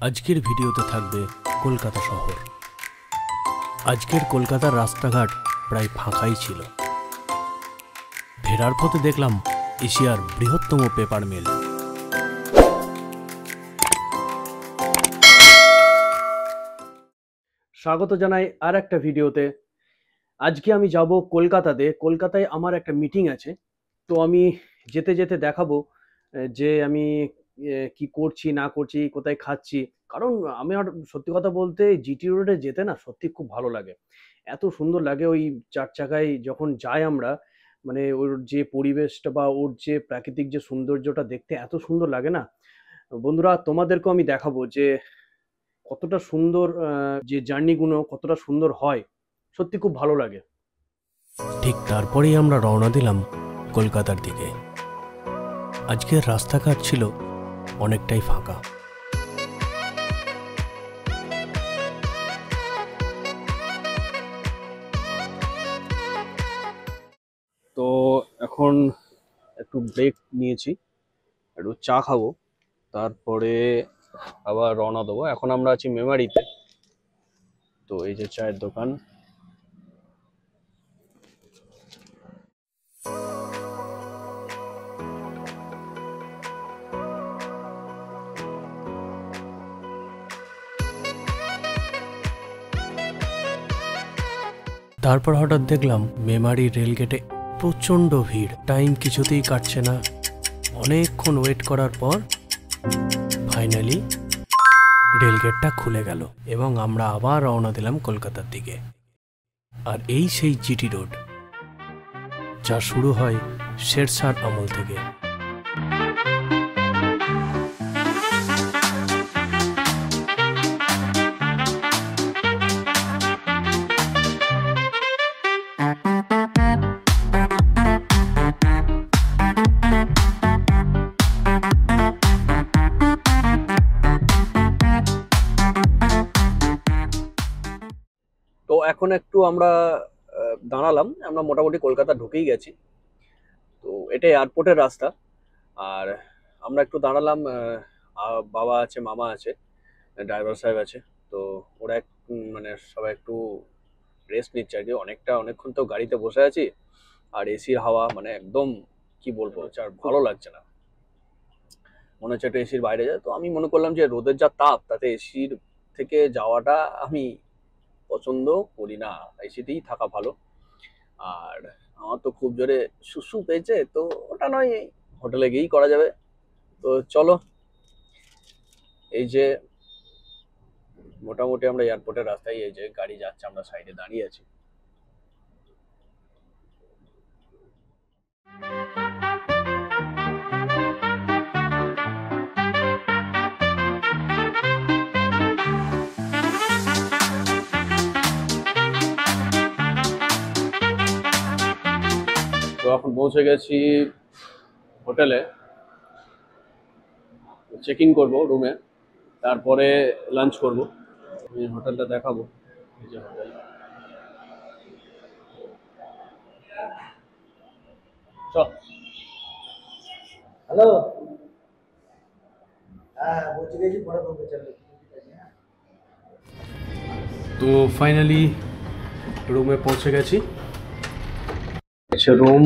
আজকের ভিডিওতে থাকবে কলকাতা শহর। আজকের কলকাতার রাস্তাঘাট প্রায় ফাঁকাই ছিল। ফেরার পথে দেখলাম এশিয়ার বৃহত্তম পেপার মিল। স্বাগত জানাই আর একটা ভিডিওতে। আজকে আমি যাব কলকাতাতে। কলকাতায় আমার একটা মিটিং আছে, তো আমি যেতে যেতে দেখাবো যে আমি কি করছি না করছি, কোথায় খাচ্ছি। কারণ আমি আর সত্যি কথা বলতে জিটি রোডে যেতে না সত্যি খুব ভালো লাগে। এত সুন্দর লাগে ওই চার চাকায় যখন যাই আমরা, মানে ওর যে পরিবেশটা বা ওর যে প্রাকৃতিক যে সৌন্দর্যটা দেখতে এত সুন্দর লাগে না। বন্ধুরা, তোমাদেরকেও আমি দেখাবো যে কতটা সুন্দর, যে জার্নিগুলো কতটা সুন্দর হয়, সত্যি খুব ভালো লাগে। ঠিক তারপরেই আমরা রওনা দিলাম কলকাতার দিকে। আজকের রাস্তাঘাট ছিল অনেকটাই ফাঁকা। তো এখন একটু ব্রেক নিয়েছি, একটু চা খাবো, তারপরে আবার রওনা দেবো। এখন আমরা আছি মেমারিতে। তো এই যে চায়ের দোকান। তারপর হঠাৎ দেখলাম মেমারি রেলগেটে প্রচন্ড ভিড়। টাইম কিছুতেই কাটছে না। অনেকক্ষণ ওয়েট করার পর ফাইনালি রেলগেটটা খুলে গেল এবং আমরা আবার রওনা দিলাম কলকাতার দিকে। আর এই সেই জিটি রোড, যা শুরু হয় শেরশাহ আমল থেকে। তো এখন একটু আমরা দাঁড়ালাম। আমরা মোটামুটি কলকাতা ঢুকেই গেছি। তো এটা এয়ারপোর্টের রাস্তা। আর আমরা একটু দাঁড়ালাম। বাবা আছে, মামা আছে, ড্রাইভার সাহেব আছে। তো ওরা মানে সবাই একটু রেস্ট নিচ্ছে আর কি। অনেকক্ষণ তো গাড়িতে বসে আছি, আর এসির হাওয়া মানে একদম কি বলবো, আর ভালো লাগছে না। মনে হচ্ছে একটু এসির বাইরে যায়। তো আমি মনে করলাম যে রোদের যা তাপ, তাতে এসির থেকে যাওয়াটা আমি পছন্দ করি না, এসিতেই থাকা ভালো। আর আমার তো খুব জোরে সুসু পেয়েছে, তো ওটা নয়, হোটেলে গিয়েই করা যাবে। তো চলো, এই যে মোটামুটি আমরা এয়ারপোর্টের রাস্তায়, এই যে গাড়ি যাচ্ছে, আমরা সাইডে দাঁড়িয়ে আছি। তো এখন পৌঁছে গেছি হোটেলে। চেক ইন করবো রুমে, তারপরে লাঞ্চ করবো। আমি হোটেলটা দেখাবো। এই যে হোটেল। চল। হ্যালো। হ্যাঁ, বলছি দেখি পরে ফোন করছি। তো ফাইনালি রুমে পৌঁছে গেছি। আচ্ছা, রুম।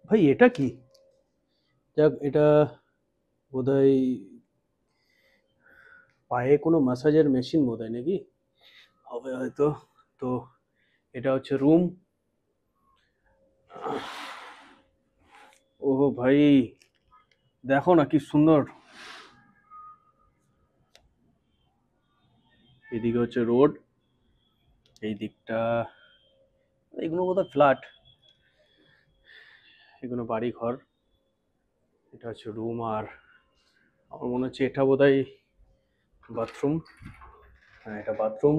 ভাই এটা কি? যাক, এটা বোধহয় পায়ে কোনো ম্যাসাজের মেশিন বোধহয়, নাকি হবে হয়তো। তো এটা হচ্ছে রুম। ওহো ভাই, দেখো না কি সুন্দর। এদিকে হচ্ছে রোড, এই দিকটা এগুলো বোধহয় ফ্ল্যাট, এগুলো বাড়ি ঘর। এটা হচ্ছে রুম, আর আমার মনে হচ্ছে এটা বোধহয় বাথরুম। হ্যাঁ, এটা বাথরুম।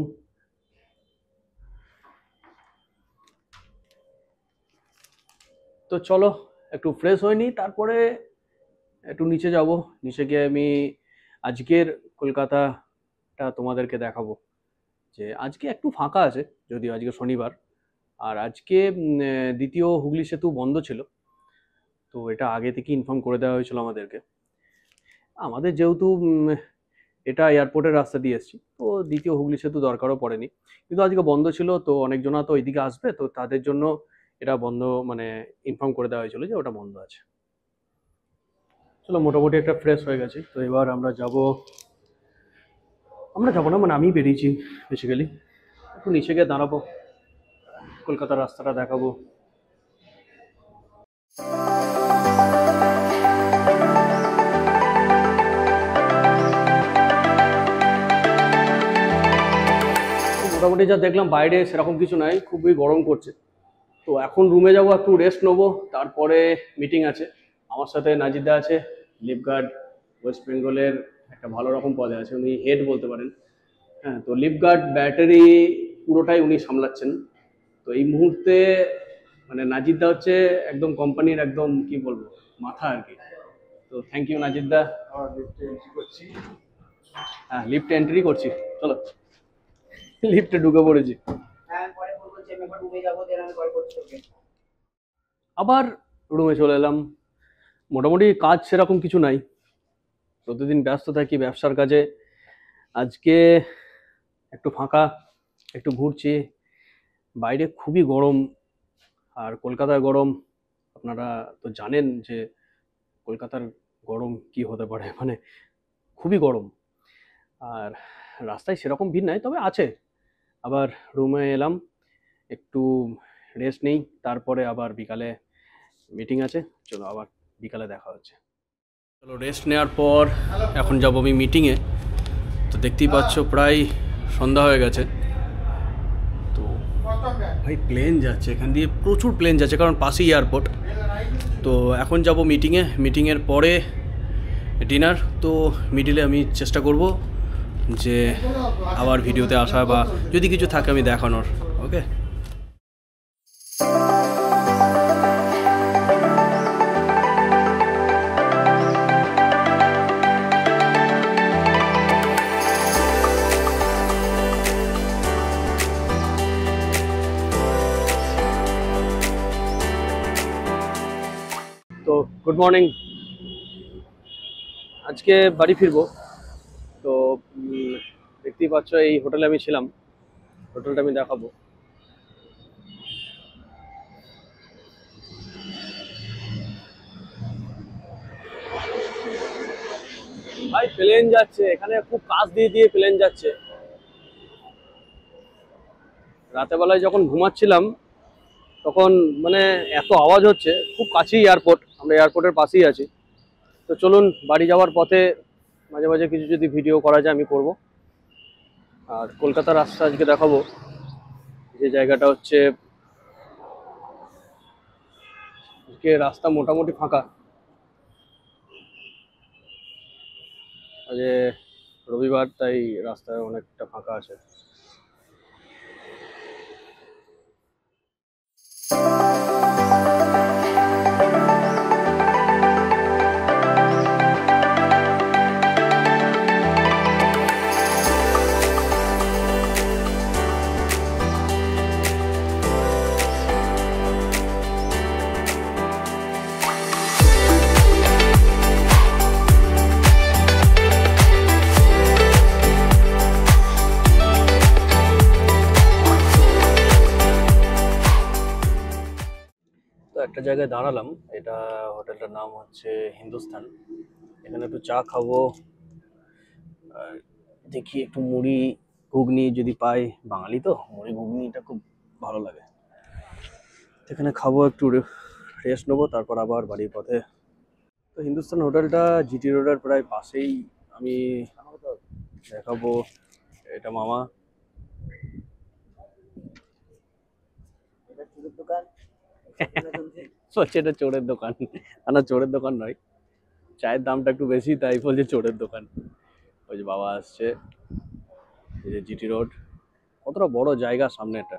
তো চলো একটু ফ্রেশ হয়ে নিই, তারপরে একটু নিচে যাব। নিচে গিয়ে আমি আজকের কলকাতাটা তোমাদেরকে দেখাবো। যে আজকে একটু ফাঁকা আছে, যদিও আজকে শনিবার। আর আজকে দ্বিতীয় হুগলি সেতু বন্ধ ছিল, তো এটা আগে থেকে ইনফর্ম করে দেওয়া হয়েছিল আমাদেরকে। আমাদের যেহেতু এটা এয়ারপোর্টের রাস্তা দিয়ে এসেছি, তো দ্বিতীয় হুগলি সেতু দরকারও পড়েনি, কিন্তু আজকে বন্ধ ছিল, তো অনেকজনা তো ওইদিকে আসবে, তো তাদের জন্য এটা বন্ধ, মানে ইনফর্ম করে দেওয়া হয়েছিল যে ওটা বন্ধ আছে। চলো, মোটামুটি একটা ফ্রেশ হয়ে গেছি, তো এবার আমরা যাবো না, মানে আমি বেরিয়েছি বেসিক্যালি, একটু নিচে গিয়ে দাঁড়াবো, কলকাতার রাস্তাটা দেখাবো। মোটামুটি যা দেখলাম বাইরে সেরকম কিছু নাই, খুবই গরম করছে। তো এখন রুমে যাবো, একটু রেস্ট নেবো, তারপরে মিটিং আছে। আমার সাথে নাজিদা আছে, লিফগার্ড ওয়েস্ট বেঙ্গলের একটা ভালো রকম পদে আছে, উনি হেড বলতে পারেন। হ্যাঁ, তো লিফগার্ড ব্যাটারি পুরোটাই উনি সামলাচ্ছেন। তো এই মুহূর্তে মানে নাজিদা হচ্ছে একদম কোম্পানির একদম কি বলবো মাথা আর কি। তো থ্যাংক ইউ নাজিদা। হ্যাঁ, লিফট এন্ট্রি করছি, চলো লিফটে ঢুকে পড়েছি। আবার রুমে চলে এলাম। মোটামুটি কাজ সেরকম কিছু নাই, প্রতিদিন ব্যস্ত থাকি ব্যবসার কাজে। আজকে একটু ফাঁকা, একটু ঘুরছি। বাইরে খুবই গরম, আর কলকাতায় গরম আপনারা তো জানেন যে কলকাতার গরম কি হতে পারে, মানে খুবই গরম। আর রাস্তায় সেরকম ভিড় নাই, তবে আছে। আবার রুমে এলাম, একটু রেস্ট নেই, তারপরে আবার বিকালে মিটিং আছে। চলো আবার বিকালে দেখা হচ্ছে। চলো, রেস্ট নেওয়ার পর এখন যাবো আমি মিটিংয়ে। তো দেখতেই পাচ্ছ প্রায় সন্ধ্যা হয়ে গেছে। তো ভাই প্লেন যাচ্ছে এখান দিয়ে, প্রচুর প্লেন যাচ্ছে, কারণ পাশেই এয়ারপোর্ট। তো এখন যাব মিটিংয়ে, মিটিংয়ের পরে ডিনার। তো মিডিলে আমি চেষ্টা করব যে আবার ভিডিওতে আসা, বা যদি কিছু থাকে আমি দেখানোর। ওকে, তো গুড মর্নিং। আজকে বাড়ি ফিরবো। তো দেখতেই পাচ্ছ এই হোটেলে আমি ছিলাম, হোটেলটা আমি দেখাবো। ভাই প্লেন যাচ্ছে এখানে, খুব কাছ দিয়ে দিয়ে প্লেন যাচ্ছে। রাতের বেলায় যখন ঘুমাচ্ছিলাম তখন মানে এত আওয়াজ হচ্ছে, খুব কাছেই এয়ারপোর্ট, আমরা এয়ারপোর্টের পাশেই আছি। তো চলুন, বাড়ি যাওয়ার পথে মাঝে মাঝে কিছু যদি ভিডিও করা যায় আমি করব। আর কলকাতার রাস্তা আজকে দেখাবো, যে জায়গাটা হচ্ছে আজকে রাস্তা মোটামুটি ফাঁকা। আজ রবিবার, তাই রাস্তায় অনেকটা ফাঁকা আছে। তো একটা জায়গায় দাঁড়ালাম, এটা হোটেলটার নাম হচ্ছে হিন্দুস্তান। এখানে একটু চা খাবো, আর দেখি একটু মুড়ি ঘুগনি যদি পাই, বাঙালি তো মুড়ি ঘুগনিটা খুব ভালো লাগে। এখানে খাবো, একটু রেস্ট নেবো, তারপর আবার বাড়ির পথে। তো হিন্দুস্তান হোটেলটা জিটি রোডের প্রায় পাশেই। আমি দেখাবো, এটা মামা। বলছে এটা চোরের দোকান, না চোরের দোকান নয়, চায়ের দামটা একটু বেশি তাই বলছে চোরের দোকান। ওই যে বাবা আসছে, এই যে জিটি রোড, কতটা বড় জায়গা সামনে এটা।